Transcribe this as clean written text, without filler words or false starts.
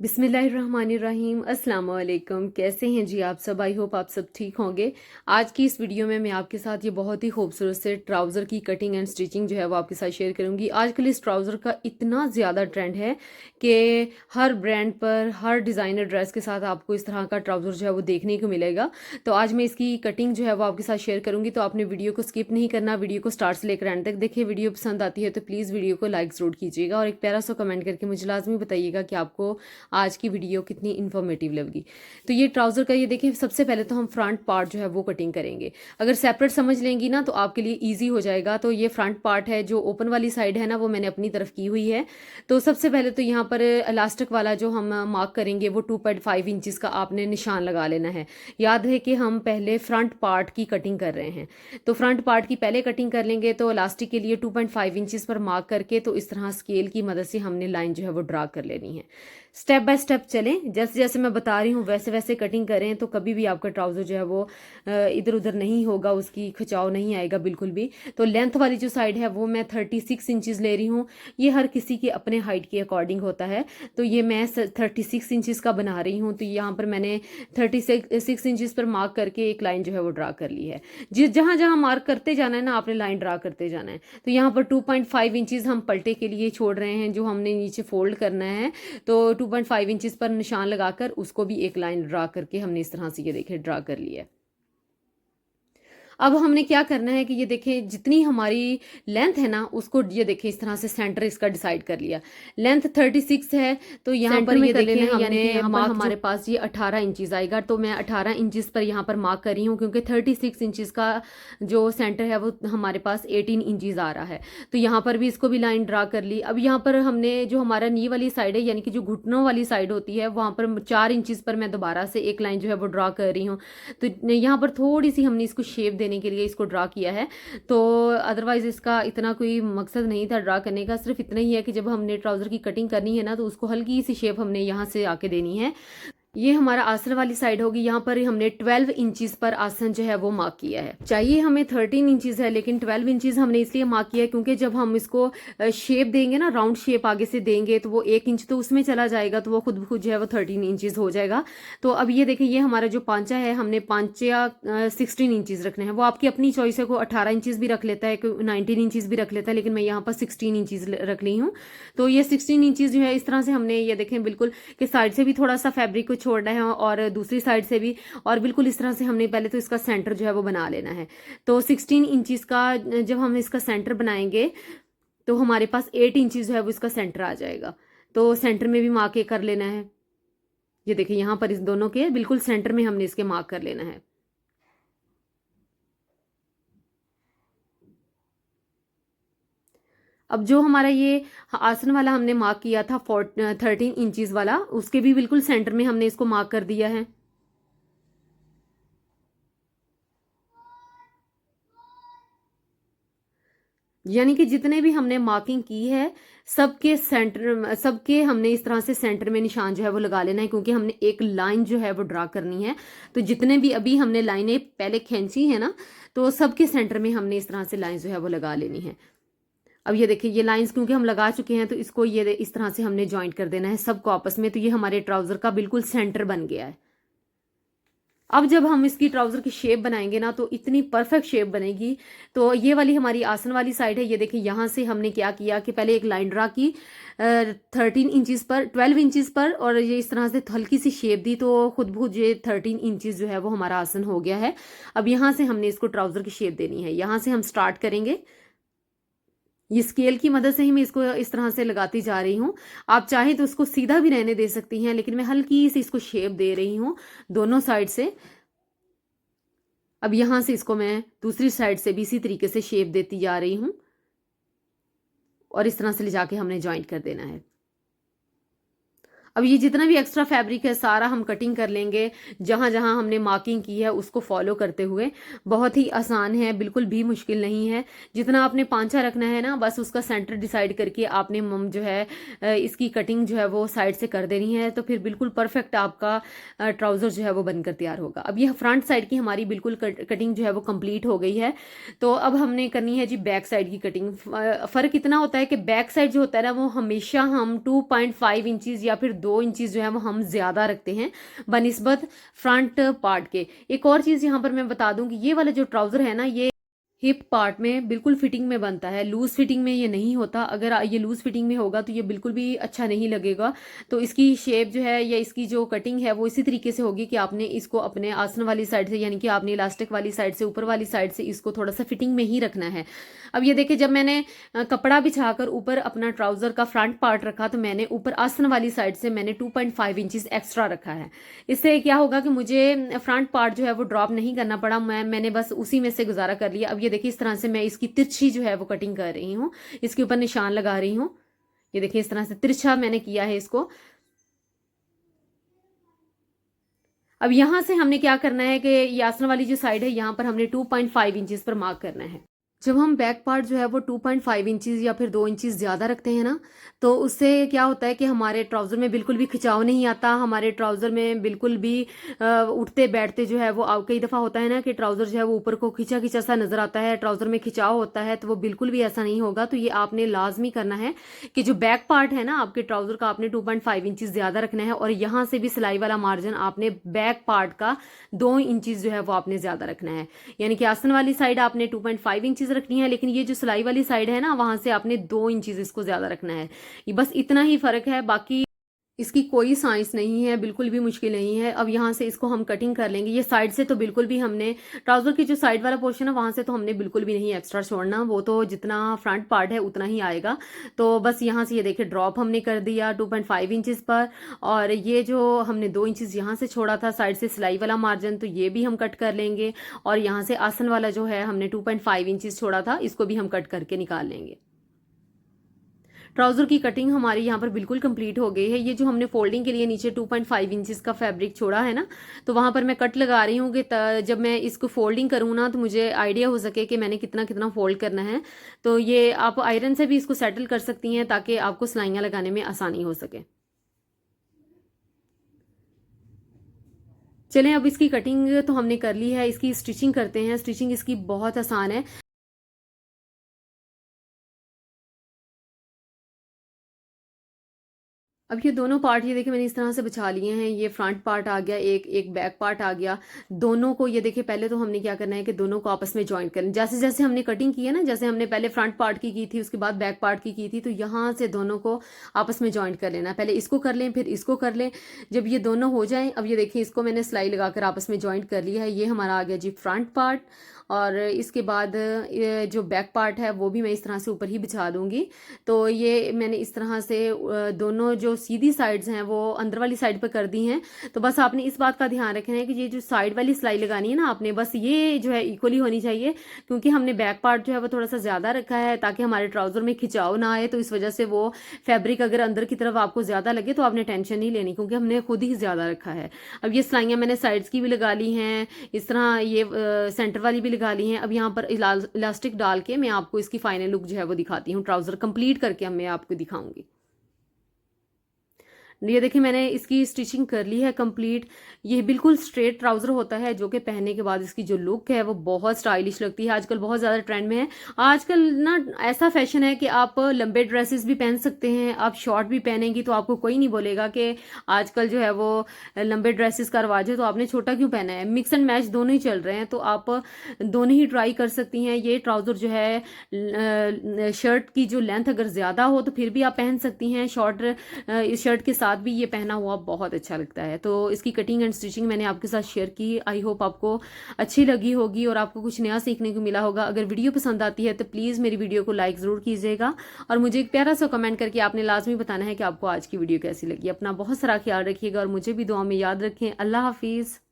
बिस्मिल्लाहिर्रहमानिर्रहीम अस्सलाम वालेकुम। कैसे हैं जी आप सब? आई होप आप सब ठीक होंगे। आज की इस वीडियो में मैं आपके साथ ये बहुत ही खूबसूरत से ट्राउज़र की कटिंग एंड स्टिचिंग जो है वो आपके साथ शेयर करूंगी। आजकल इस ट्राउज़र का इतना ज़्यादा ट्रेंड है कि हर ब्रांड पर हर डिज़ाइनर ड्रेस के साथ आपको इस तरह का ट्राउज़र जो है वो देखने को मिलेगा। तो आज मैं इसकी कटिंग जो है वो आपके साथ शेयर करूंगी, तो आपने वीडियो को स्किप नहीं करना, वीडियो को स्टार्ट से लेकर एंड तक देखिए। वीडियो पसंद आती है तो प्लीज़ वीडियो को लाइक ज़रूर कीजिएगा और एक प्यारा सा कमेंट करके मुझे लाजमी बताइएगा कि आपको आज की वीडियो कितनी इन्फॉर्मेटिव लगी। तो ये ट्राउज़र का ये देखिए, सबसे पहले तो हम फ्रंट पार्ट जो है वो कटिंग करेंगे। अगर सेपरेट समझ लेंगी ना तो आपके लिए ईजी हो जाएगा। तो ये फ्रंट पार्ट है, जो ओपन वाली साइड है ना वो मैंने अपनी तरफ की हुई है। तो सबसे पहले तो यहाँ पर इलास्टिक वाला जो हम मार्क करेंगे वो 2.5 इंचज़ का आपने निशान लगा लेना है। याद है कि हम पहले फ्रंट पार्ट की कटिंग कर रहे हैं, तो फ्रंट पार्ट की पहले कटिंग कर लेंगे। तो इलास्टिक के लिए 2.5 इंचज़ पर मार्क करके तो इस तरह स्केल की मदद से हमने लाइन जो है वो ड्रा कर लेनी है। स्टेप बाय स्टेप चलें, जैसे जैसे मैं बता रही हूँ वैसे वैसे कटिंग करें, तो कभी भी आपका ट्राउज़र जो है वो इधर उधर नहीं होगा, उसकी खिंचाव नहीं आएगा बिल्कुल भी। तो लेंथ वाली जो साइड है वो मैं 36 इंचज़ ले रही हूँ। ये हर किसी के अपने हाइट के अकॉर्डिंग होता है, तो ये मैं 36 इंचज़ का बना रही हूँ। तो यहाँ पर मैंने 36 इंचज़ पर मार्क करके एक लाइन जो है वो ड्रा कर ली है। जहाँ जहाँ मार्क करते जाना है ना, आपने लाइन ड्रा करते जाना है। तो यहाँ पर 2.5 इंचज़ हम पलटे के लिए छोड़ रहे हैं, जो हमने नीचे फोल्ड करना है। तो 2.5 इंचज़ पर निशान लगाकर उसको भी एक लाइन ड्रा करके हमने इस तरह से ये देखिए ड्रा कर लिया है। अब हमने क्या करना है कि ये देखें, जितनी हमारी लेंथ है ना उसको ये देखें इस तरह से सेंटर इसका डिसाइड कर लिया। लेंथ 36 है, तो यहाँ पर ये देखें हमने मार्क हमारे पास ये 18 इंचज़ आएगा। तो मैं 18 इंचज़ पर यहाँ पर मार्क कर रही हूँ, क्योंकि 36 इंचज़ का जो सेंटर है वो हमारे पास 18 इंचज़ आ रहा है। तो यहाँ पर भी इसको भी लाइन ड्रा कर ली। अब यहाँ पर हमने जो हमारा नी वाली साइड है, यानी कि जो घुटनों वाली साइड होती है, वहाँ पर 4 इंचज़ पर मैं दोबारा से एक लाइन जो है वो ड्रा कर रही हूँ। तो यहाँ पर थोड़ी सी हमने इसको शेप देने के लिए इसको ड्रा किया है। तो अदरवाइज इसका इतना कोई मकसद नहीं था ड्रा करने का, सिर्फ इतना ही है कि जब हमने ट्राउज़र की कटिंग करनी है ना तो उसको हल्की सी शेप हमने यहाँ से आके देनी है। ये हमारा आसन वाली साइड होगी। यहाँ पर हमने 12 इंचज़ पर आसन जो है वो मार्क किया है। चाहिए हमें 13 इंचज़ है, लेकिन 12 इंचज़ हमने इसलिए मार्क किया है क्योंकि जब हम इसको शेप देंगे ना, राउंड शेप आगे से देंगे, तो वो 1 इंच तो उसमें चला जाएगा, तो वो खुद ब खुद जो है वो 13 इंचज़ हो जाएगा। तो अब ये देखिए, ये हमारा जो पांचा है, हमने पांचा 16 इंचज़ रखना है। वो आपकी अपनी चॉइस है, कोई 18 इंचज़ भी रख लेता है, कोई 19 इंचज़ भी रख लेता है, लेकिन मैं यहाँ पर 16 इंचज़ रख ली हूँ। तो ये 16 इंचज़ जो है इस तरह से हमने ये देखें बिल्कुल कि साइड से भी थोड़ा सा फैब्रिक को छोड़ना है और दूसरी साइड से भी, और बिल्कुल इस तरह से हमने पहले तो इसका सेंटर जो है वो बना लेना है। तो 16 इंचज़ का जब हम इसका सेंटर बनाएंगे तो हमारे पास 8 इंचज़ जो है वो इसका सेंटर आ जाएगा। तो सेंटर में भी मार्क कर लेना है। ये देखिए यहाँ पर इस दोनों के बिल्कुल सेंटर में हमने इसके मार्क कर लेना है। अब जो हमारा ये आसन वाला हमने मार्क किया था 13 इंचज़ वाला, उसके भी बिल्कुल सेंटर में हमने इसको मार्क कर दिया है। यानी कि जितने भी हमने मार्किंग की है, सबके सेंटर, सबके हमने इस तरह से सेंटर में निशान जो है वो लगा लेना है, क्योंकि हमने एक लाइन जो है वो ड्रा करनी है। तो जितने भी अभी हमने लाइनें पहले खींची है ना, तो सबके सेंटर में हमने इस तरह से लाइन जो है वो लगा लेनी है। अब ये देखिए, ये लाइंस क्योंकि हम लगा चुके हैं, तो इसको ये इस तरह से हमने ज्वाइंट कर देना है सबको आपस में। तो ये हमारे ट्राउजर का बिल्कुल सेंटर बन गया है। अब जब हम इसकी ट्राउजर की शेप बनाएंगे ना, तो इतनी परफेक्ट शेप बनेगी। तो ये वाली हमारी आसन वाली साइड है। ये देखिए, यहाँ से हमने क्या किया कि पहले एक लाइन ड्रा की 13 इंचज़ पर, 12 इंचज़ पर, और ये इस तरह से हल्की सी शेप दी, तो खुद ब खुद ये 13 इंचज़ जो है वो हमारा आसन हो गया है। अब यहाँ से हमने इसको ट्राउजर की शेप देनी है। यहाँ से हम स्टार्ट करेंगे। ये स्केल की मदद से ही मैं इसको इस तरह से लगाती जा रही हूँ। आप चाहे तो उसको सीधा भी रहने दे सकती हैं, लेकिन मैं हल्की सी इसको शेप दे रही हूँ दोनों साइड से। अब यहां से इसको मैं दूसरी साइड से भी इसी तरीके से शेप देती जा रही हूं, और इस तरह से ले जाके हमने ज्वाइंट कर देना है। अब ये जितना भी एक्स्ट्रा फैब्रिक है सारा हम कटिंग कर लेंगे, जहां जहां हमने मार्किंग की है उसको फॉलो करते हुए। बहुत ही आसान है, बिल्कुल भी मुश्किल नहीं है। जितना आपने पांचा रखना है ना, बस उसका सेंटर डिसाइड करके आपने जो है इसकी कटिंग जो है वो साइड से कर देनी है, तो फिर बिल्कुल परफेक्ट आपका ट्राउजर जो है वो बनकर तैयार होगा। अब ये फ्रंट साइड की हमारी बिल्कुल कटिंग जो है वो कंप्लीट हो गई है। तो अब हमने करनी है जी बैक साइड की कटिंग। फर्क इतना होता है कि बैक साइड जो होता है ना, वो हमेशा हम 2.5 इंचज़ या फिर 2 इंचेस जो है वो हम ज़्यादा रखते हैं बनिस्बत फ्रंट पार्ट के। एक और चीज़ यहाँ पर मैं बता दूं कि ये वाला जो ट्राउज़र है ना, ये हिप पार्ट में बिल्कुल फिटिंग में बनता है, लूज फिटिंग में ये नहीं होता। अगर ये लूज फिटिंग में होगा तो ये बिल्कुल भी अच्छा नहीं लगेगा। तो इसकी शेप जो है या इसकी जो कटिंग है वो इसी तरीके से होगी कि आपने इसको अपने आसन वाली साइड से, यानी कि आपने इलास्टिक वाली साइड से, ऊपर वाली साइड से इसको थोड़ा सा फिटिंग में ही रखना है। अब ये देखिए, जब मैंने कपड़ा बिछाकर ऊपर अपना ट्राउजर का फ्रंट पार्ट रखा तो मैंने ऊपर आसन वाली साइड से मैंने 2.5 इंचेस एक्स्ट्रा रखा है। इससे क्या होगा कि मुझे फ्रंट पार्ट जो है वो ड्रॉप नहीं करना पड़ा, मैंने बस उसी में से गुजारा कर लिया। अब ये देखिए, इस तरह से मैं इसकी तिरछी जो है वो कटिंग कर रही हूँ, इसके ऊपर निशान लगा रही हूँ। ये देखिए, इस तरह से तिरछा मैंने किया है इसको। अब यहां से हमने क्या करना है कि ये आसन वाली जो साइड है यहां पर हमने 2.5 इंचेस पर मार्क करना है। जब हम बैक पार्ट जो है वो 2.5 इंचेस या फिर 2 इंचेस ज़्यादा रखते हैं ना, तो उससे क्या होता है कि हमारे ट्राउज़र में बिल्कुल भी खिंचाव नहीं आता, हमारे ट्राउज़र में बिल्कुल भी उठते बैठते जो है वो कई दफ़ा होता है ना कि ट्राउज़र जो है वो ऊपर को खिंचा खिंचा सा नज़र आता है, ट्राउज़र में खिंचाव होता है, तो वो बिल्कुल भी ऐसा नहीं होगा। तो ये आपने लाजमी करना है कि जो बैक पार्ट है ना आपके ट्राउज़र का, आपने 2.5 इंचेस ज़्यादा रखना है, और यहाँ से भी सिलाई वाला मार्जिन आपने बैक पार्ट का 2 इंचेस जो है वो आपने ज़्यादा रखना है। यानी कि आसन वाली साइड आपने 2.5 इंचेस रखनी है, लेकिन ये जो सिलाई वाली साइड है ना वहां से आपने 2 इंचेस इसको ज्यादा रखना है। ये बस इतना ही फर्क है, बाकी इसकी कोई साइंस नहीं है, बिल्कुल भी मुश्किल नहीं है। अब यहाँ से इसको हम कटिंग कर लेंगे। ये साइड से तो बिल्कुल भी हमने ट्राउजर की जो साइड वाला पोर्शन है वहां से तो हमने बिल्कुल भी नहीं एक्स्ट्रा छोड़ना, वो तो जितना फ्रंट पार्ट है उतना ही आएगा। तो बस यहाँ से ये देखिए ड्रॉप हमने कर दिया 2.5 इंचेस पर, और ये जो हमने 2 इंचेस यहाँ से छोड़ा था साइड से सिलाई वाला मार्जिन, तो ये भी हम कट कर लेंगे। और यहाँ से आसन वाला जो है हमने 2.5 इंचेस छोड़ा था, इसको भी हम कट करके निकाल लेंगे। ट्राउजर की कटिंग हमारी यहाँ पर बिल्कुल कंप्लीट हो गई है। ये जो हमने फोल्डिंग के लिए नीचे 2.5 इंचेस का फैब्रिक छोड़ा है ना, तो वहां पर मैं कट लगा रही हूँ कि जब मैं इसको फोल्डिंग करूँ ना तो मुझे आइडिया हो सके कि मैंने कितना कितना फोल्ड करना है। तो ये आप आयरन से भी इसको सेटल कर सकती हैं ताकि आपको सिलाइयाँ लगाने में आसानी हो सके। चलें, अब इसकी कटिंग तो हमने कर ली है, इसकी स्टिचिंग करते हैं। स्टिचिंग इसकी बहुत आसान है। अब ये दोनों पार्ट ये देखिए मैंने इस तरह से बिछा लिए हैं। ये फ्रंट पार्ट आ गया, एक एक बैक पार्ट आ गया। दोनों को ये देखिए, पहले तो हमने क्या करना है कि दोनों को आपस में ज्वाइन करना। जैसे जैसे हमने कटिंग की है ना, जैसे हमने पहले फ्रंट पार्ट की थी, उसके बाद बैक पार्ट की थी, तो यहाँ से दोनों को आपस में ज्वाइन कर लेना। पहले इसको कर लें, फिर इसको कर लें। जब ये दोनों हो जाए, अब ये देखिए इसको मैंने सिलाई लगाकर आपस में ज्वाइंट कर लिया है। ये हमारा आ गया जी फ्रंट पार्ट। और इसके बाद जो बैक पार्ट है वो भी मैं इस तरह से ऊपर ही बिछा दूंगी। तो ये मैंने इस तरह से दोनों जो सीधी साइड्स हैं वो अंदर वाली साइड पर कर दी हैं। तो बस आपने इस बात का ध्यान रखना है कि ये जो साइड वाली सिलाई लगानी है ना आपने, बस ये जो है इक्वली होनी चाहिए, क्योंकि हमने बैक पार्ट जो है वो थोड़ा सा ज्यादा रखा है ताकि हमारे ट्राउजर में खिंचाव ना आए। तो इस वजह से वो फैब्रिक अगर अंदर की तरफ आपको ज्यादा लगे तो आपने टेंशन नहीं लेनी, क्योंकि हमने खुद ही ज्यादा रखा है। अब ये सिलाइयाँ मैंने साइड्स की भी लगा ली हैं, इस तरह ये सेंटर वाली भी लगा ली हैं। अब यहाँ पर इलास्टिक डाल के मैं आपको इसकी फाइनल लुक जो है वो दिखाती हूँ। ट्राउजर कंप्लीट करके मैं आपको दिखाऊंगी। ये देखिए मैंने इसकी स्टिचिंग कर ली है कंप्लीट। ये बिल्कुल स्ट्रेट ट्राउजर होता है जो कि पहनने के बाद इसकी जो लुक है वो बहुत स्टाइलिश लगती है। आजकल बहुत ज़्यादा ट्रेंड में है। आजकल ना ऐसा फैशन है कि आप लंबे ड्रेसेस भी पहन सकते हैं, आप शॉर्ट भी पहनेंगी तो आपको कोई नहीं बोलेगा कि आजकल जो है वो लंबे ड्रेसेस का रवाज है तो आपने छोटा क्यों पहना है। मिक्स एंड मैच दोनों ही चल रहे हैं, तो आप दोनों ही ट्राई कर सकती हैं। ये ट्राउजर जो है शर्ट की जो लेंथ अगर ज़्यादा हो तो फिर भी आप पहन सकती हैं। शॉर्ट इस शर्ट के साथ भी ये पहना हुआ बहुत अच्छा लगता है। तो इसकी कटिंग एंड स्टिचिंग मैंने आपके साथ शेयर की। आई होप आपको अच्छी लगी होगी और आपको कुछ नया सीखने को मिला होगा। अगर वीडियो पसंद आती है तो प्लीज़ मेरी वीडियो को लाइक ज़रूर कीजिएगा, और मुझे एक प्यारा सा कमेंट करके आपने लाजमी बताना है कि आपको आज की वीडियो कैसी लगी। अपना बहुत सारा ख्याल रखिएगा और मुझे भी दुआ में याद रखें। अल्लाह हाफिज़।